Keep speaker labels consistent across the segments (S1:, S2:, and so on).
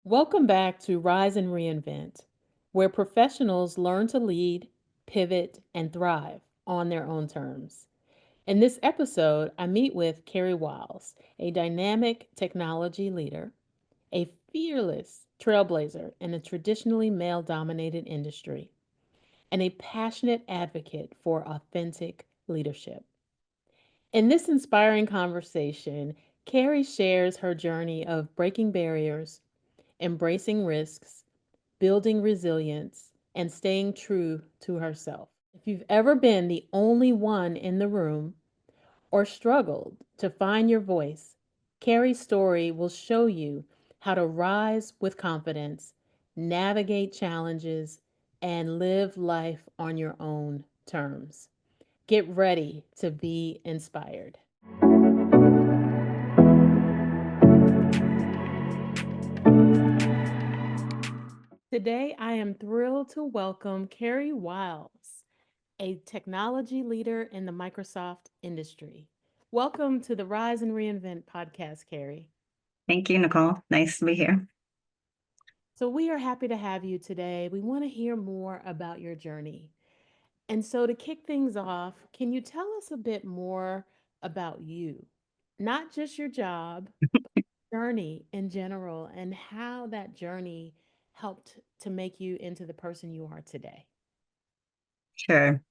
S1: Welcome back to Rise and Reinvent, where professionals learn to lead, pivot, and thrive on their own terms. In this episode, I meet with Carrie Wiles, a dynamic technology leader, a fearless trailblazer in a traditionally male dominated industry, and a passionate advocate for authentic leadership. In this inspiring conversation, Carrie shares her journey of breaking barriers, embracing risks, building resilience, and staying true to herself. If you've ever been the only one in the room or struggled to find your voice, Carrie's story will show you how to rise with confidence, navigate challenges, and live life on your own terms. Get ready to be inspired. Today, I am thrilled to welcome Carrie Wiles, a technology leader in the Microsoft industry. Welcome to the Rise and Reinvent podcast, Carrie.
S2: Thank you, Nicole. Nice to be here.
S1: So, we are happy to have you today. We want to hear more about your journey. And so, to kick things off, can you tell us a bit more about you? Not just your job, journey in general, and how that journey helped to make you into the person you are today.
S2: Sure.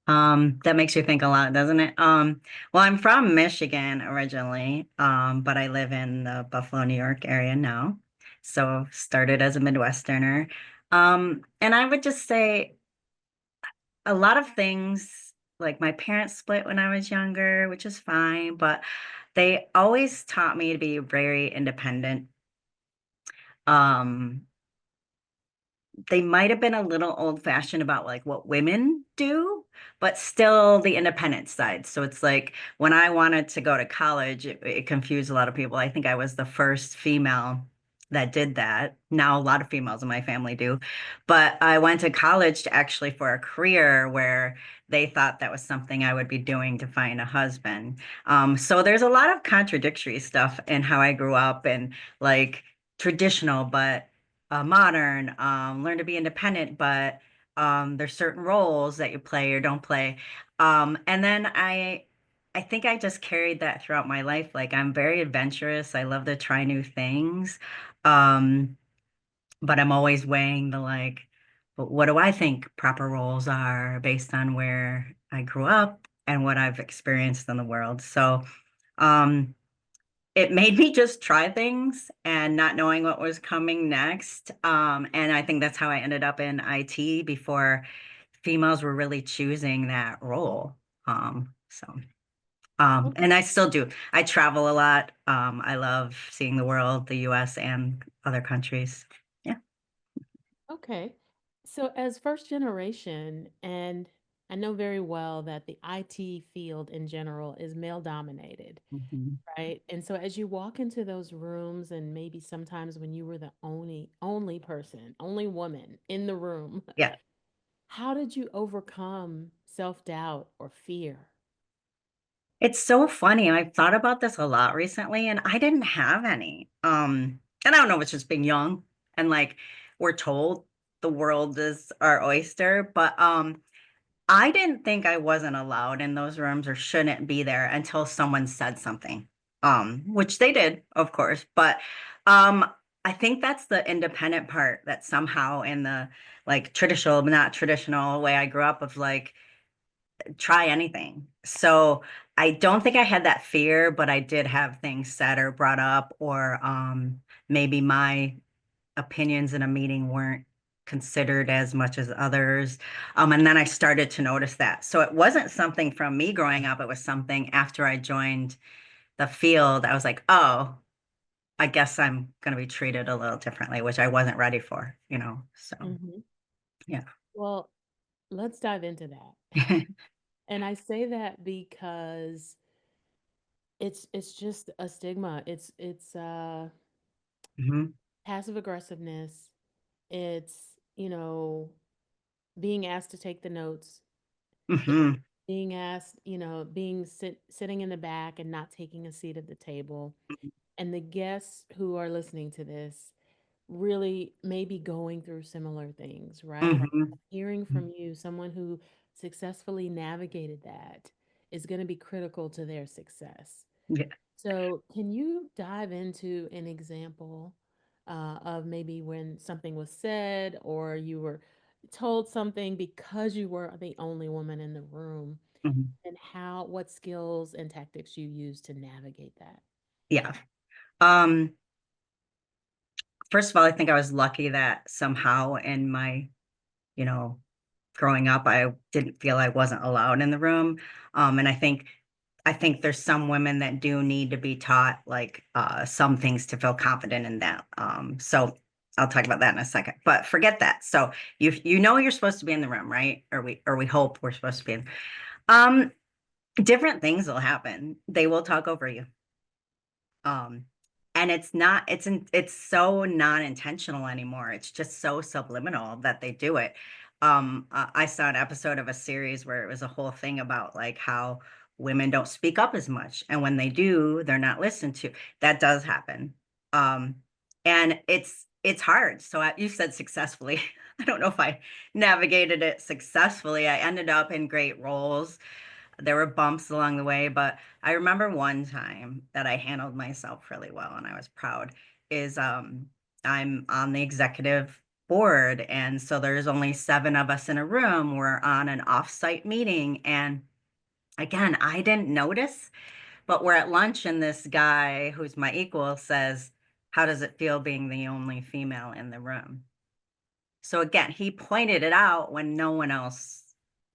S2: That makes you think a lot, doesn't it? Well, I'm from Michigan originally, but I live in the Buffalo, New York area now. So started as a Midwesterner. And I would just say a lot of things, like my parents split when I was younger, which is fine, but they always taught me to be very independent. Um, they might have been a little old fashioned about like what women do, but still the independent side. So it's like when I wanted to go to college, it confused a lot of people. I think I was the first female that did that. Now a lot of females in my family do, but I went to college to actually for a career where they thought that was something I would be doing to find a husband. So there's a lot of contradictory stuff in how I grew up and like traditional, but modern, learn to be independent, but there's certain roles that you play or don't play. And then I think I just carried that throughout my life. Like I'm very adventurous. I love to try new things. Um, but I'm always weighing the like, but what do I think proper roles are based on where I grew up and what I've experienced in the world. So, um, it made me just try things and not knowing what was coming next. And I think that's how I ended up in IT before females were really choosing that role. And I still do. I travel a lot. I love seeing the world, the US and other countries. Yeah.
S1: Okay. So, as first generation, and I know very well that the IT field in general is male dominated,
S2: Mhm.
S1: right? And so, as you walk into those rooms, and maybe sometimes when you were the only person, only woman in the room,
S2: Yeah.
S1: how did you overcome self-doubt or fear?
S2: It's so funny. I've thought about this a lot recently, and I didn't have any. And I don't know if it's just being young and like we're told the world is our oyster, but I didn't think I wasn't allowed in those rooms or shouldn't be there until someone said something. Which they did, of course, but um I think that's the independent part that somehow in the like traditional, but not traditional way I grew up of like try anything. So I don't think I had that fear, but I did have things said or brought up, or maybe my opinions in a meeting weren't considered as much as others. And then I started to notice that. So it wasn't something from me growing up, it was something after I joined the field. I was like, oh, I guess I'm going to be treated a little differently, which I wasn't ready for, you know? So,
S1: Hmm.
S2: yeah.
S1: Well, let's dive into that. And I say that because it's just a stigma. It's
S2: Hmm.
S1: passive aggressiveness. It's, being asked to take the notes, it's
S2: Hmm.
S1: being asked, sitting in the back and not taking a seat at the table. And the guests who are listening to this, really maybe going through similar things, right? Like
S2: Hmm.
S1: hearing from you, someone who successfully navigated that is going to be critical to their success.
S2: Yeah.
S1: So, can you dive into an example of maybe when something was said or you were told something because you were the only woman in the room,
S2: Mhm.
S1: and what skills and tactics you use to navigate that?
S2: Yeah. Um, First of all, I think I was lucky that somehow in my, you know, growing up, I didn't feel I wasn't allowed in the room. And I think there's some women that do need to be taught like some things to feel confident in that. So I'll talk about that in a second. But forget that. So you know you're supposed to be in the room, right? Or we hope we're supposed to be in. Um, Different things will happen. They will talk over you. Um, and it's so non-intentional anymore. It's just so subliminal that they do it. I saw an episode of a series where it was a whole thing about like how women don't speak up as much, and when they do, they're not listened to. That does happen. Um, and it's hard. So you said successfully. I don't know if I navigated it successfully. I ended up in great roles. There were bumps along the way, but I remember one time that I handled myself really well and I was proud is I'm on the executive board, and so there's only seven of us in a room. We're on an offsite meeting, and again, I didn't notice, but we're at lunch and this guy who's my equal says, "How does it feel being the only female in the room?" So again, he pointed it out when no one else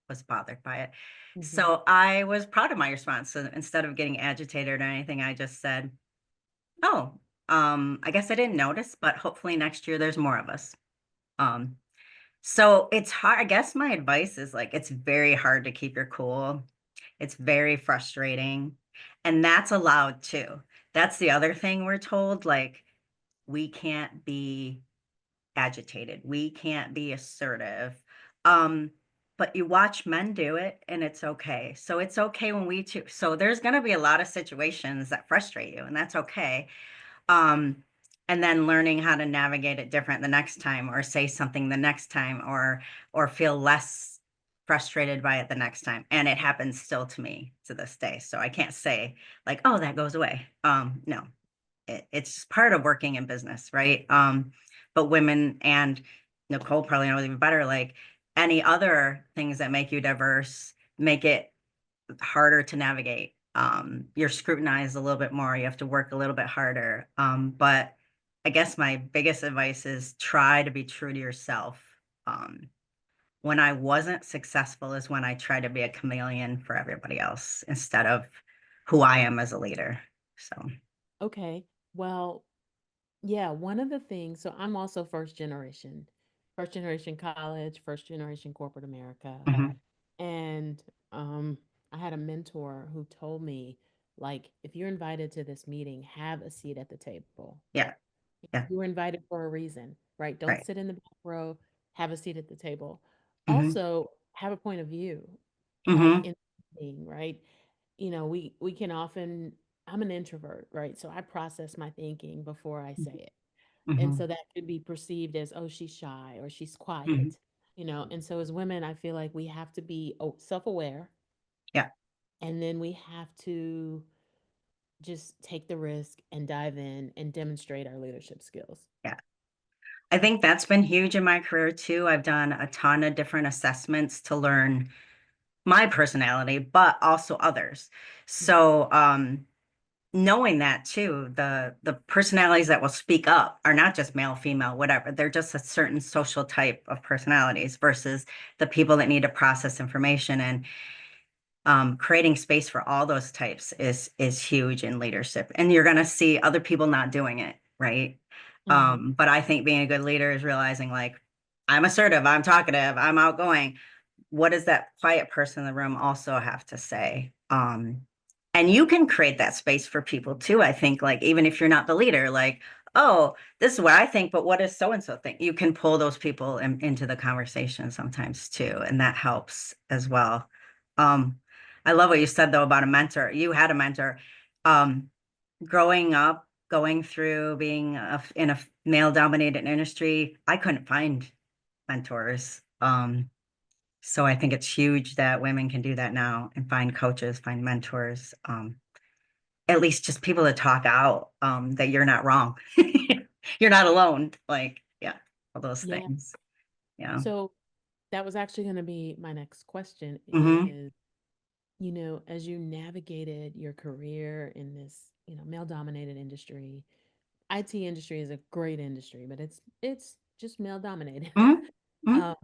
S2: was bothered by it.
S1: Hmm.
S2: So I was proud of my response. So instead of getting agitated or anything, I just said, "Oh, I guess I didn't notice, but hopefully next year there's more of us." Um, so it's hard. I guess my advice is like it's very hard to keep your cool. It's very frustrating. And that's allowed too. That's the other thing we're told, like we can't be agitated. We can't be assertive. Um, but you watch men do it and it's okay. So it's okay when we too. So there's going to be a lot of situations that frustrate you, and that's okay. Um, and then learning how to navigate it different the next time, or say something the next time, or feel less frustrated by it the next time. And it happens still to me to this day. So I can't say like, oh, that goes away. No, it's part of working in business, right? But women, and Nicole probably knows even better, like any other things that make you diverse make it harder to navigate. You're scrutinized a little bit more. You have to work a little bit harder. But I guess my biggest advice is try to be true to yourself. Um, when I wasn't successful is when I tried to be a chameleon for everybody else instead of who I am as a leader. So,
S1: Okay. Well, yeah, one of the things, so I'm also first generation college, first generation corporate America.
S2: mhm.
S1: And I had a mentor who told me, like, if you're invited to this meeting, have a seat at the table.
S2: Yeah. Yeah.
S1: You were invited for a reason, right? Don't
S2: Right.
S1: sit in the back row, have a seat at the table.
S2: Hmm.
S1: Also, have a point of view, like
S2: Hmm.
S1: in the meeting, right? We can often, I'm an introvert, right? So I process my thinking before I say it. And
S2: Hmm.
S1: so that could be perceived as, oh, she's shy or she's
S2: Hmm.
S1: quiet, And so as women, I feel like we have to be self-aware,
S2: Yeah.
S1: and then we have to just take the risk and dive in and demonstrate our leadership skills.
S2: Yeah. I think that's been huge in my career too. I've done a ton of different assessments to learn my personality, but also others. So, knowing that too, the personalities that will speak up are not just male, female, whatever. They're just a certain social type of personalities versus the people that need to process information. And creating space for all those types is huge in leadership, and you're going to see other people not doing it, right?
S1: Mm-hmm.
S2: But I think being a good leader is realizing like I'm assertive, I'm talkative, I'm outgoing. What does that quiet person in the room also have to say? And you can create that space for people too. I think like even if you're not the leader, like, oh, this is what I think, but what does so and so think? You can pull those people into the conversation sometimes too, and that helps as well. um I love what you said though about a mentor. You had a mentor. Growing up, going through being in a male-dominated industry, I couldn't find mentors. So I think it's huge that women can do that now and find coaches, find mentors, at least just people to talk out, that you're not wrong. You're not alone. Like, yeah, all those
S1: Yeah.
S2: things. Yeah.
S1: So that was actually going to be my next question
S2: Hmm.
S1: is, as you navigated your career in this, male dominated industry, IT industry is a great industry, but it's just male dominated.
S2: Hmm. Hmm.
S1: uh,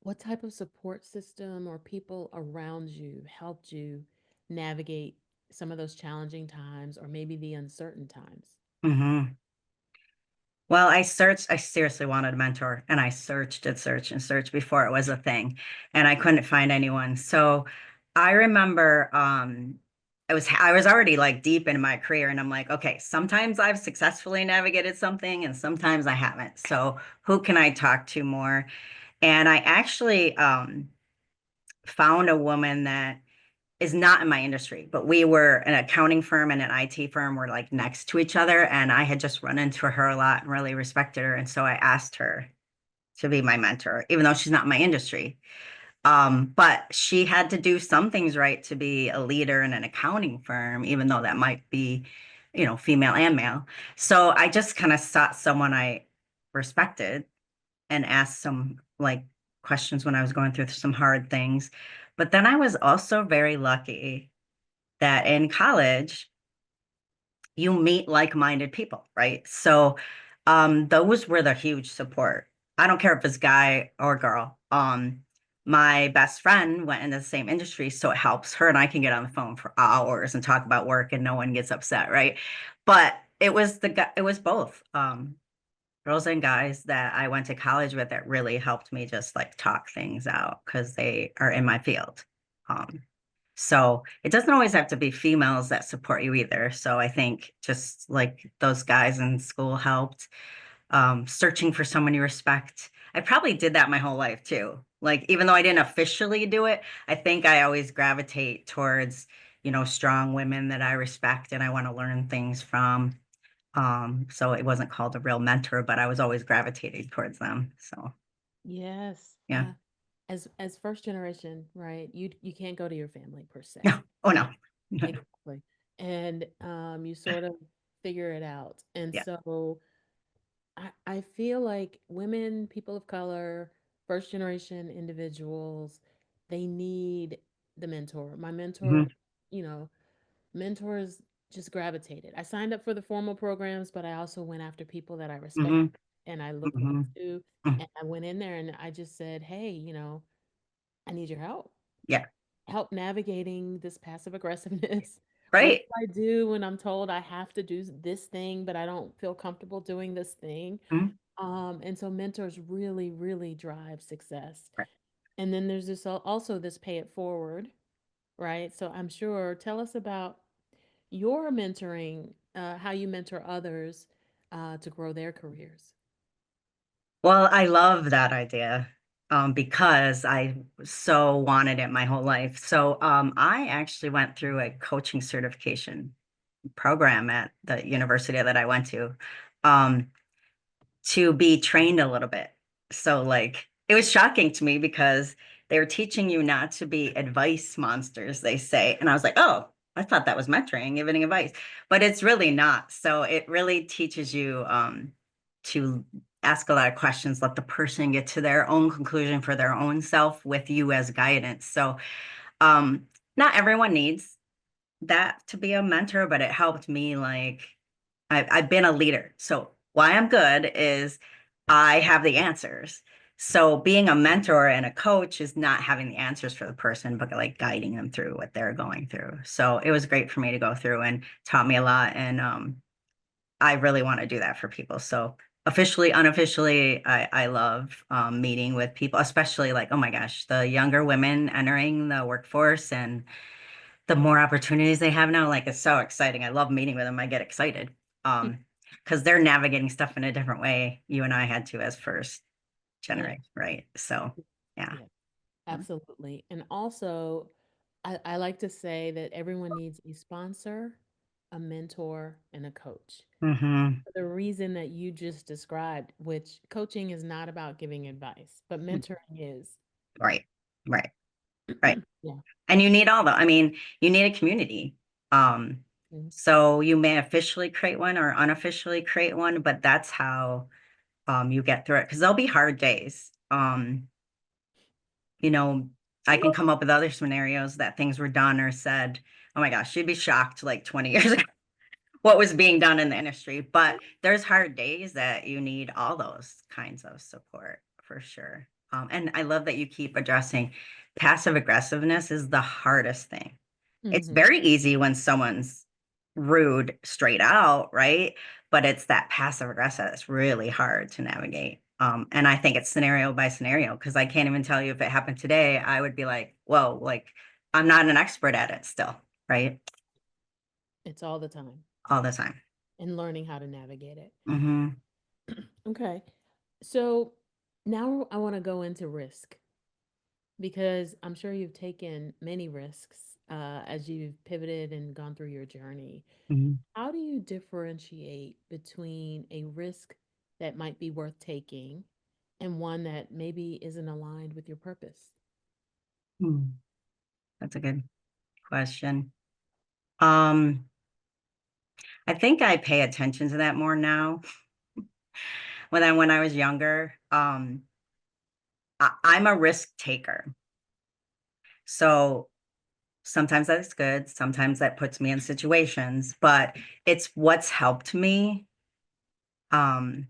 S1: what type of support system or people around you helped you navigate some of those challenging times or maybe the uncertain times?
S2: Hmm. Well, I seriously wanted a mentor and I searched and searched and searched before it was a thing and I couldn't find anyone. So I remember I was already like deep in my career and I'm like, okay, sometimes I've successfully navigated something and sometimes I haven't. So who can I talk to more? And I actually found a woman that is not in my industry, but we were an accounting firm and an IT firm were like next to each other. And I had just run into her a lot and really respected her. And so I asked her to be my mentor, even though she's not in my industry. But she had to do some things right to be a leader in an accounting firm, even though that might be, female and male. So I just kind of sought someone I respected and asked some like questions when I was going through some hard things. But then I was also very lucky that in college you meet like-minded people, right? So those were the huge support. I don't care if it's guy or girl. My best friend went into the same industry, so it helps her and I can get on the phone for hours and talk about work and no one gets upset, right? But it was both. Girls and guys that I went to college with that really helped me just like talk things out because they are in my field. Um, so it doesn't always have to be females that support you either. So I think just like those guys in school helped, searching for someone you respect. I probably did that my whole life too. Like, even though I didn't officially do it, I think I always gravitate towards, strong women that I respect and I want to learn things from. So it wasn't called a real mentor, but I was always gravitating towards them. So
S1: Yes.
S2: yeah.
S1: As first generation, right? You can't go to your family per
S2: No.
S1: se.
S2: Oh no. No, no.
S1: Exactly. And you sort of figure it out. And
S2: Yeah.
S1: so I feel like women, people of color, first generation individuals, they need the mentor. My mentor,
S2: Hmm.
S1: you know, mentors just gravitated. I signed up for the formal programs, but I also went after people that I respect
S2: Hmm.
S1: and I looked up
S2: Hmm.
S1: to.
S2: Hmm.
S1: And I went in there and I just said, hey, I need your help.
S2: Yeah.
S1: Help navigating this passive aggressiveness. What
S2: Right.
S1: do I do when I'm told I have to do this thing, but I don't feel comfortable doing this thing?
S2: Mhm.
S1: And so mentors really, really drive success.
S2: Right.
S1: And then there's also this pay it forward, right? So I'm sure, tell us about your mentoring, how you mentor others to grow their careers.
S2: Well, I love that idea, because I so wanted it my whole life. So I actually went through a coaching certification program at the university that I went um, to be trained a little bit. So like it was shocking to me because they were teaching you not to be advice monsters, they say. And I was like, oh, I thought that was mentoring, giving advice, but it's really not. So it really teaches you to ask a lot of questions, let the person get to their own conclusion for their own self with you as guidance. So um, not everyone needs that to be a mentor, but it helped me like I've been a leader. So why I'm good is I have the answers. So being a mentor and a coach is not having the answers for the person, but like guiding them through what they're going through. So it was great for me to go through and taught me a lot. And I really want to do that for people. So officially, unofficially, I love meeting with people, especially like, oh my gosh, the younger women entering the workforce and the more opportunities they have now, like it's so exciting. I love meeting with them. I get excited. Um, because they're navigating stuff in a different way you and I had to as first
S1: Yeah,
S2: generation, right? So yeah.
S1: yeah, absolutely. And also, I like to say that everyone needs a sponsor, a mentor, and a coach.
S2: Mm-hmm.
S1: For the reason that you just described, which coaching is not about giving advice, but mentoring is.
S2: Right. Right. Right.
S1: Yeah.
S2: And you need all the, I mean, you need a community. Um,
S1: Mm.
S2: so you may officially create one or unofficially create one, but that's how you get through it. Because there'll be hard days. You know, I can come up with other scenarios that things were done or said. Oh my gosh, you'd be shocked like 20 years ago what was being done in the industry. But there's hard days that you need all those kinds of support for sure. And I love that you keep addressing passive aggressiveness is the hardest thing. It's
S1: Mm-hmm.
S2: very easy when someone's rude straight out, right? But it's that passive aggressive that's really hard to navigate. And I think it's scenario by scenario because I can't even tell you if it happened today, I would be like, whoa, like I'm not an expert at it still, right?
S1: It's all the time
S2: All the time.
S1: and learning how to navigate it.
S2: Hmm.
S1: Okay. So now I want to go into risk because I'm sure you've taken many risks as you've pivoted and gone through your journey.
S2: Hmm.
S1: How do you differentiate between a risk that might be worth taking and one that maybe isn't aligned with your purpose?
S2: That's a good question. Um, I think I pay attention to that more now. When I was younger, I'm a risk taker. So sometimes that's good, sometimes that puts me in situations, but it's what's helped me um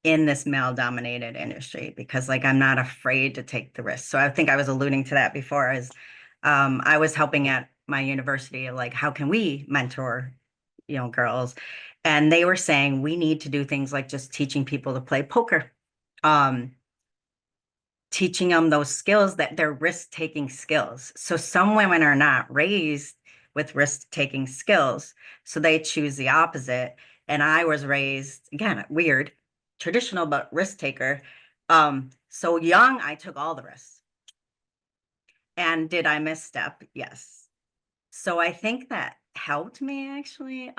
S2: in this male dominated industry because like I'm not afraid to take the risk. So I think I was alluding to that before as I was helping at my university like how can we mentor girls, and they were saying we need to do things like just teaching people to play poker, um teaching them those skills that they're risk taking skills. So some women are not raised with risk taking skills. So they choose the opposite. And I was raised, again, weird, traditional, but risk taker. So young, I took all the risks. And did I misstep? Yes. So I think that helped me actually,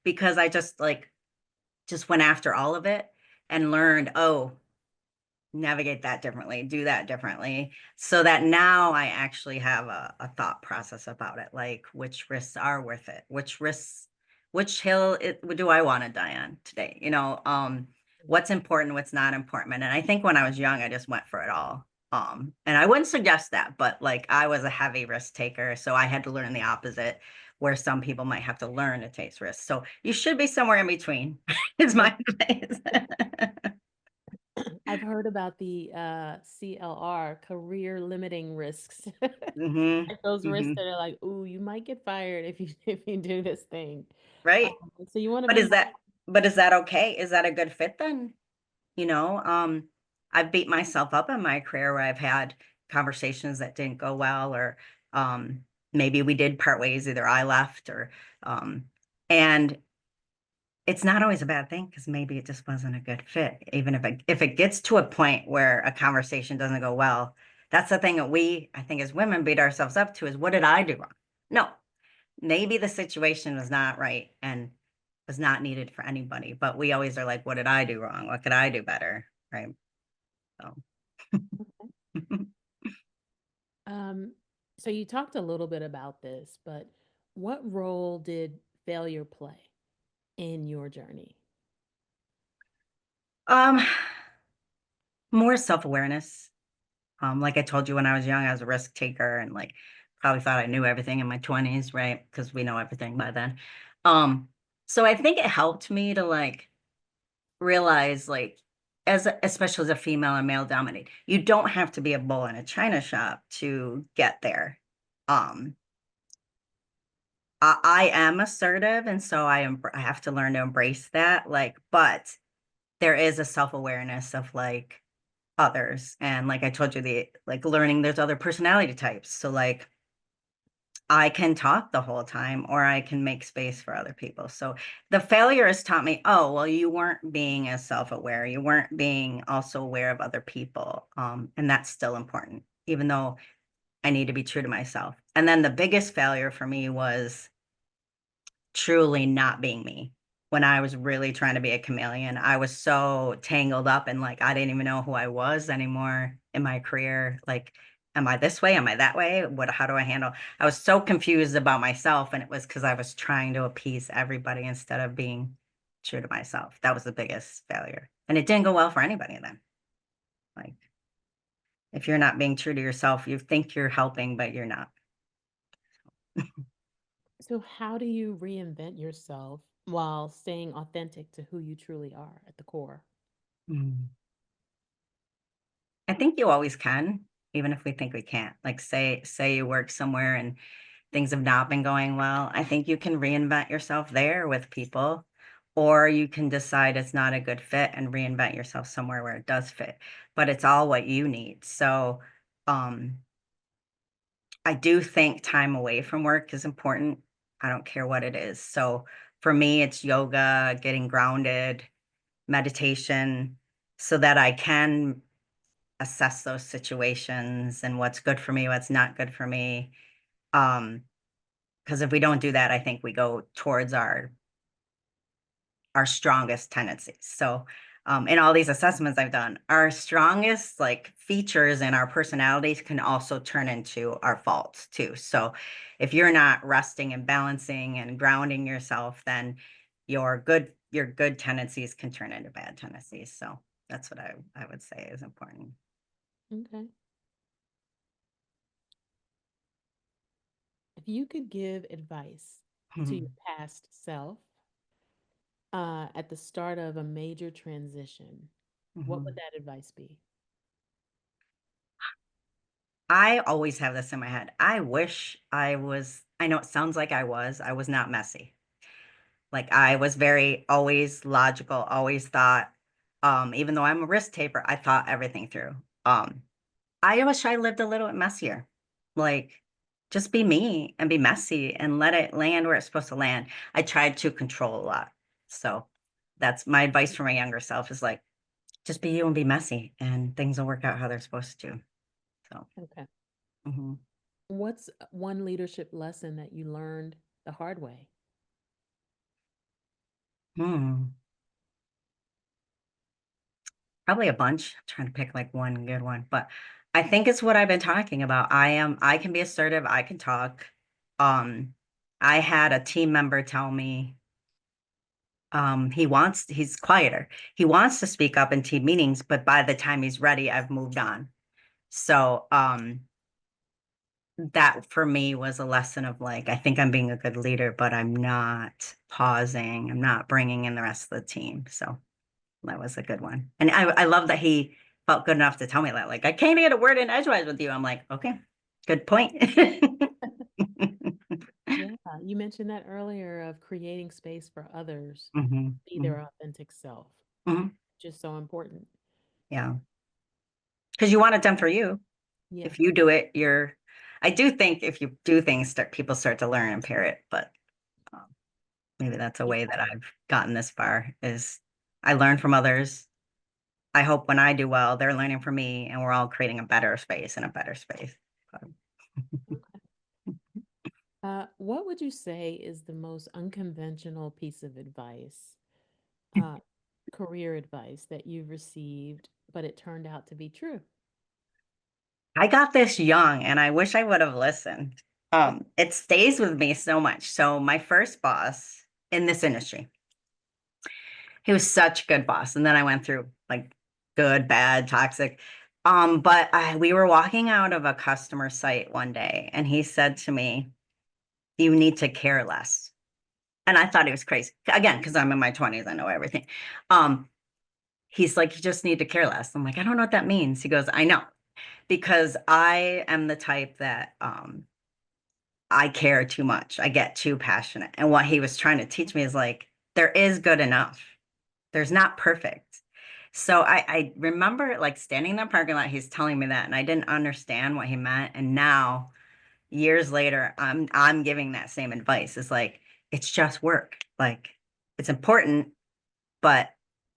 S2: because I just went after all of it and learned, oh, navigate that differently, do that differently, so that now I actually have a thought process about it, like which risks are worth it, which hill do I want to die on today, what's important, what's not important. And I think when I was young, I just went for it all. And I wouldn't suggest that, but like I was a heavy risk taker, so I had to learn the opposite, where some people might have to learn to take risks. So you should be somewhere in between, is
S1: Yeah.
S2: my advice.
S1: I've heard about the CLR, career limiting risks.
S2: Hmm.
S1: Like those risks
S2: Hmm.
S1: that are like, ooh, you might get fired if you if you do this thing.
S2: Right.
S1: So you want to
S2: But
S1: be
S2: is that okay? Is that a good fit then? You know, I've beat myself up in my career where I've had conversations that didn't go well, or maybe we did part ways, either I left or and it's not always a bad thing because maybe it just wasn't a good fit. Even if it gets to a point where a conversation doesn't go well, that's the thing that we, I think, as women beat ourselves up to is what did I do wrong? No, maybe the situation was not right and was not needed for anybody, but we always are like, what did I do wrong? What could I do better? Right. So
S1: um so you talked a little bit about this, but what role did failure play in your journey?
S2: um more self-awareness. Like I told you, when I was young, I was a risk taker and like probably thought I knew everything in my 20s, right? Because we know everything by then. Um, so I think it helped me to like realize like especially as a female and male dominated, you don't have to be a bull in a china shop to get there. Um, I am assertive, and so I have to learn to embrace that. Like, but there is a self-awareness of like others, and like I told you, the like learning there's other personality types. So like I can talk the whole time, or I can make space for other people. So the failure has taught me, oh, well, you weren't being as self-aware. You weren't being also aware of other people. And that's still important, even though I need to be true to myself. And then the biggest failure for me was truly not being me. When I was really trying to be a chameleon, I was so tangled up and like I didn't even know who I was anymore in my career. Like, am I this way? Am I that way? How do I handle? I was so confused about myself, and it was because I was trying to appease everybody instead of being true to myself. That was the biggest failure. And it didn't go well for anybody then. Like, if you're not being true to yourself, you think you're helping, but you're not.
S1: So, how do you reinvent yourself while staying authentic to who you truly are at the core?
S2: Mm. I think you always can, even if we think we can't. Like say you work somewhere and things have not been going well. I think you can reinvent yourself there with people, or you can decide it's not a good fit and reinvent yourself somewhere where it does fit. But it's all what you need. So um I do think time away from work is important. I don't care what it is. So for me, it's yoga, getting grounded, meditation, so that I can assess those situations and what's good for me, what's not good for me. Because if we don't do that, I think we go towards our strongest tendencies. So in all these assessments I've done, our strongest like features and our personalities can also turn into our faults too. So if you're not resting and balancing and grounding yourself, then your good tendencies can turn into bad tendencies. So that's what I would say is important.
S1: Okay. If you could give advice to your past self at the start of a major transition, what would
S2: Mhm.
S1: that advice be?
S2: I always have this in my head. I wish I know it sounds like I was not messy. Like I was very always logical, always thought, even though I'm a risk taker, I thought everything through. Um, I wish I lived a little bit messier. Like just be me and be messy and let it land where it's supposed to land. I tried to control a lot. So that's my advice for my younger self is like, just be you and be messy and things will work out how they're supposed to. So,
S1: Okay.
S2: mhm.
S1: What's one leadership lesson that you learned the hard way?
S2: Hmm. Probably a bunch. I'm trying to pick like one good one, but I think it's what I've been talking about. I can be assertive, I can talk. Um, I had a team member tell me, he's quieter. He wants to speak up in team meetings, but by the time he's ready, I've moved on. So, that for me was a lesson of like, I think I'm being a good leader, but I'm not pausing. I'm not bringing in the rest of the team. So that was a good one. And I love that he felt good enough to tell me that. Like, I can't get a word in edgewise with you. I'm like, okay, good point.
S1: Yeah, you mentioned that earlier of creating space for others,
S2: Mhm,
S1: be
S2: mhm,
S1: their authentic self.
S2: mhm.
S1: Just so important.
S2: Yeah. Because you want it done for you.
S1: Yeah.
S2: If you do it, I do think if you do things, people start to learn and pair it. But um, maybe that's a way
S1: Yeah.
S2: that I've gotten this far is I learn from others. I hope when I do well, they're learning from me and we're all creating a better space and a better space.
S1: Okay. What would you say is the most unconventional piece of advice, uh, career advice that you've received, but it turned out to be true?
S2: I got this young and I wish I would have listened. It stays with me so much. So my first boss in this industry, he was such a good boss. And then I went through like good, bad, toxic. But we were walking out of a customer site one day and he said to me, you need to care less. And I thought he was crazy. Again, because I'm in my 20s, I know everything. Um, he's like, you just need to care less. I'm like, I don't know what that means. He goes, I know, because I am the type that I care too much. I get too passionate. And what he was trying to teach me is like, there is good enough. There's not perfect. So I remember like standing in the parking lot, he's telling me that, and I didn't understand what he meant. And now, years later, I'm giving that same advice. It's like, it's just work. Like it's important, but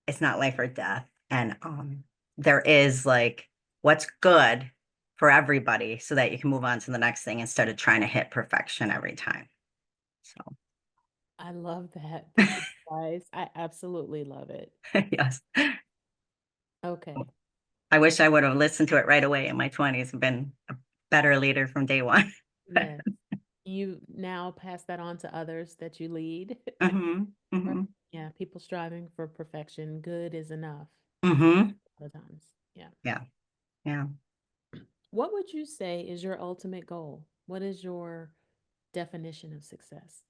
S2: it's not life or death. And there is like what's good for everybody so that you can move on to the next thing instead of trying to hit perfection every time. So
S1: I love that piece of advice. I absolutely love it.
S2: Yes.
S1: Okay.
S2: I wish I would have listened to it right away in my 20s and been a better leader from day one.
S1: Yes. You now pass that on to others that you lead.
S2: Hmm.
S1: Right.
S2: Hmm.
S1: Yeah, people striving for perfection. Good is enough
S2: Hmm.
S1: a lot of times. Yeah.
S2: Yeah. Yeah.
S1: What would you say is your ultimate goal? What is your definition of success?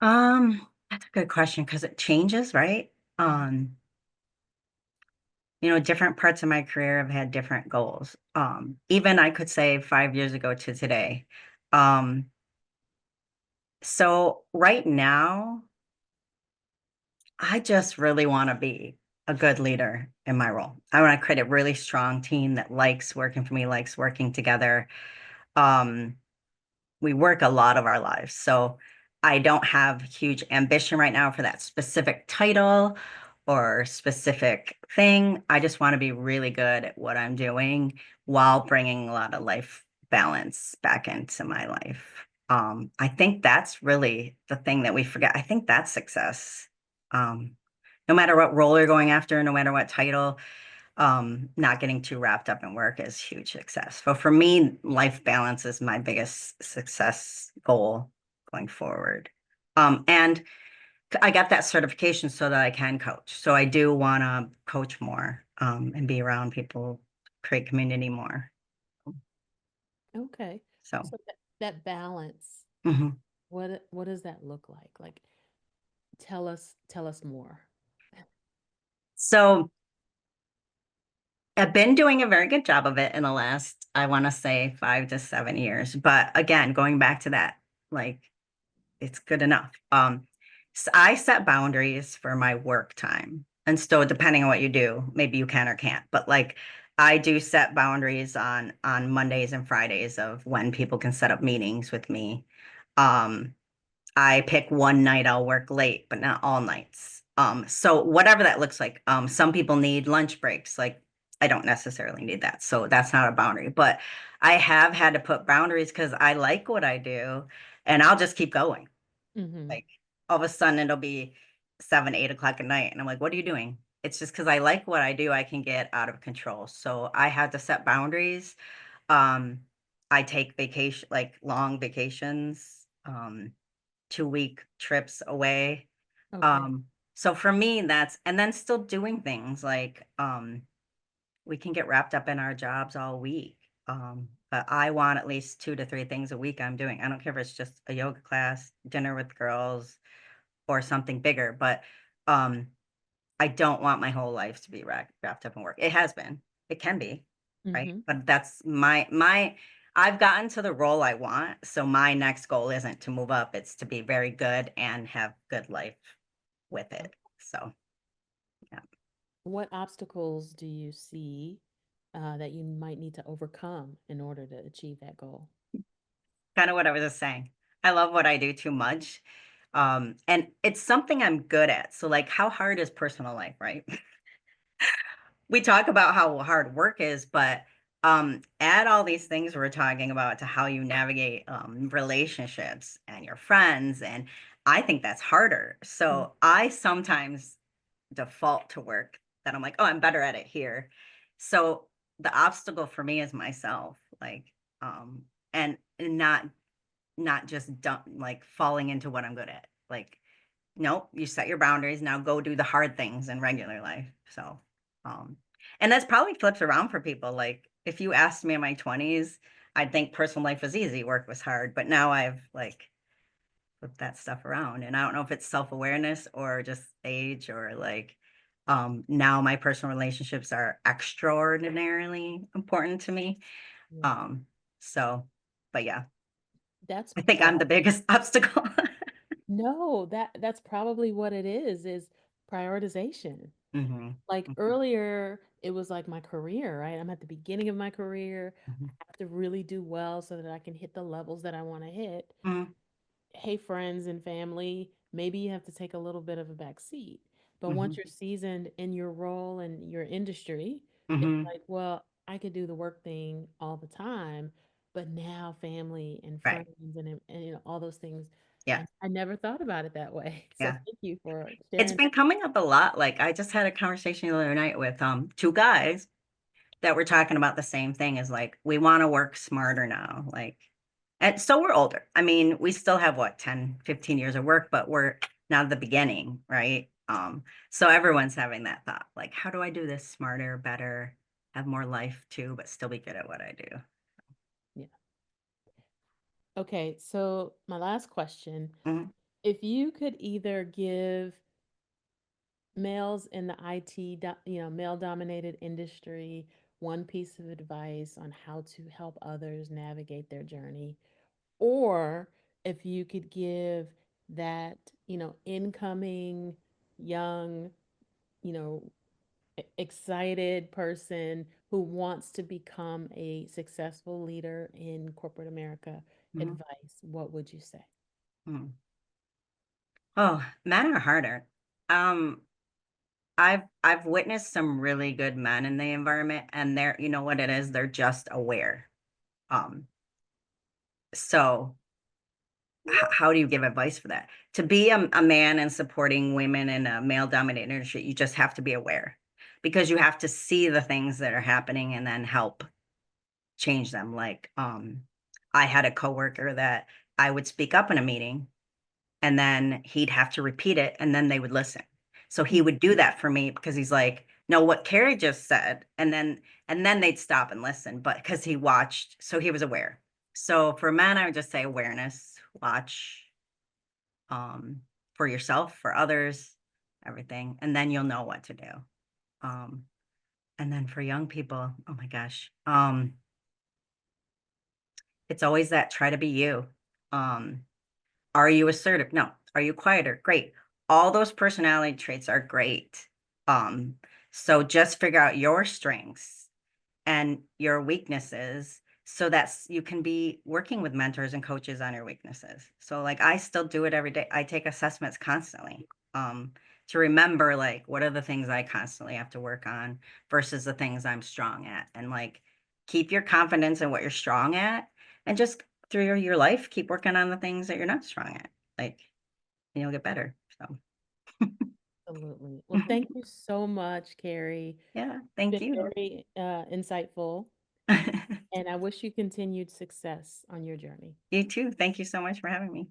S2: That's a good question because it changes, right?
S1: Mhm.
S2: Different parts of my career have had different goals. Even I could say 5 years ago to today. Um, so right now, I just really want to be a good leader in my role. I want to create a really strong team that likes working for me, likes working together. Um, we work a lot of our lives. So I don't have huge ambition right now for that specific title or specific thing. I just want to be really good at what I'm doing while bringing a lot of life balance back into my life. I think that's really the thing that we forget. I think that's success. Um, no matter what role you're going after, no matter what title, not getting too wrapped up in work is huge success. So for me, life balance is my biggest success goal going forward. And I got that certification so that I can coach. So I do want to coach more, and be around people, create community more.
S1: Okay.
S2: So,
S1: So that balance,
S2: mhm.
S1: what does that look like? Like tell us more.
S2: So I've been doing a very good job of it in the last, I want to say 5 to 7 years. But again, going back to that, like it's good enough. I set boundaries for my work time. And so depending on what you do, maybe you can or can't. But like I do set boundaries on Mondays and Fridays of when people can set up meetings with me. Um, I pick one night I'll work late, but not all nights. So whatever that looks like. Some people need lunch breaks. Like I don't necessarily need that. So that's not a boundary. But I have had to put boundaries because I like what I do and I'll just keep going.
S1: Mm-hmm.
S2: Like all of a sudden it'll be 7, 8 o'clock at night. And I'm like, what are you doing? It's just because I like what I do, I can get out of control. So I had to set boundaries. Um, I take vacation, like long vacations, 2 week trips away.
S1: Okay.
S2: So for me, and then still doing things like we can get wrapped up in our jobs all week. But I want at least 2 to 3 things a week I'm doing. I don't care if it's just a yoga class, dinner with girls, or something bigger, but um, I don't want my whole life to be wrapped up in work. It has been, it can be, right?
S1: Mm-hmm.
S2: But that's I've gotten to the role I want. So my next goal isn't to move up, it's to be very good and have good life with it. So yeah,
S1: What obstacles do you see that you might need to overcome in order to achieve that goal?
S2: kind of what I was just saying. I love what I do too much. And it's something I'm good at. So like how hard is personal life, right? We talk about how hard work is, but add all these things we're talking about to how you navigate relationships and your friends. And I think that's harder.
S1: Mm.
S2: So I sometimes default to work that I'm like, oh, I'm better at it here. So the obstacle for me is myself, like, and not just dump, like falling into what I'm good at. Like, nope, you set your boundaries. Now go do the hard things in regular life. So, um, and that's probably flips around for people. Like, if you asked me in my 20s, I'd think personal life was easy, work was hard. But now I've like flipped that stuff around. And I don't know if it's self-awareness or just age or like, now my personal relationships are extraordinarily important to me.
S1: Yeah.
S2: Um, so, but yeah,
S1: That's
S2: I think I'm the
S1: prob
S2: biggest obstacle.
S1: No, that's probably what it is prioritization.
S2: Hmm.
S1: Like earlier, it was like my career, right? I'm at the beginning of my career.
S2: Hmm.
S1: I have to really do well so that I can hit the levels that I want to hit.
S2: Hmm.
S1: Hey, friends and family, maybe you have to take a little bit of a back seat. But once
S2: Hmm.
S1: you're seasoned in your role and your industry, it's
S2: Hmm.
S1: like, well, I could do the work thing all the time, but now family and
S2: Right.
S1: friends and all those things.
S2: Yeah.
S1: I never thought about it that way. So
S2: Yeah.
S1: thank you for
S2: It's
S1: sharing
S2: been coming up a lot. Like I just had a conversation the other night with two guys that were talking about the same thing is like we want to work smarter now. Like and so we're older. I mean, we still have what, 10, 15 years of work, but we're now at the beginning, right? So everyone's having that thought, like, how do I do this smarter, better, have more life too, but still be good at what I do?
S1: yeah. Okay, so my last question,
S2: Mhm,
S1: if you could either give males in the IT, male dominated industry one piece of advice on how to help others navigate their journey, or if you could give that, incoming young, you know, excited person who wants to become a successful leader in corporate America
S2: mhm,
S1: advice, what would you say?
S2: mhm. Oh, men are harder. Um, I've witnessed some really good men in the environment, and they're, you know what it is, they're just aware. Um, so how do you give advice for that? To be a man and supporting women in a male dominated industry, you just have to be aware because you have to see the things that are happening and then help change them. Like, I had a coworker that I would speak up in a meeting and then he'd have to repeat it and then they would listen. So he
S1: Mm.
S2: would do that for me because he's like, no, what Carrie just said, and then they'd stop and listen, but because he watched, so he was aware. So for men, I would just say awareness, watch, for yourself, for others, everything, and then you'll know what to do. Um, and then for young people, oh my gosh, it's always that try to be you. Um, Are you assertive? No. Are you quieter? Great. All those personality traits are great. Um, so just figure out your strengths and your weaknesses so that's you can be working with mentors and coaches on your weaknesses. So like I still do it every day. I take assessments constantly. To remember like what are the things I constantly have to work on versus the things I'm strong at. And like keep your confidence in what you're strong at and just through your life keep working on the things that you're not strong at. Like and you'll get better. So
S1: Absolutely. Well, thank you so much, Carrie.
S2: yeah,
S1: It's
S2: thank
S1: been
S2: you.
S1: very insightful, and I wish you continued success on your journey.
S2: You too. Thank you so much for having me.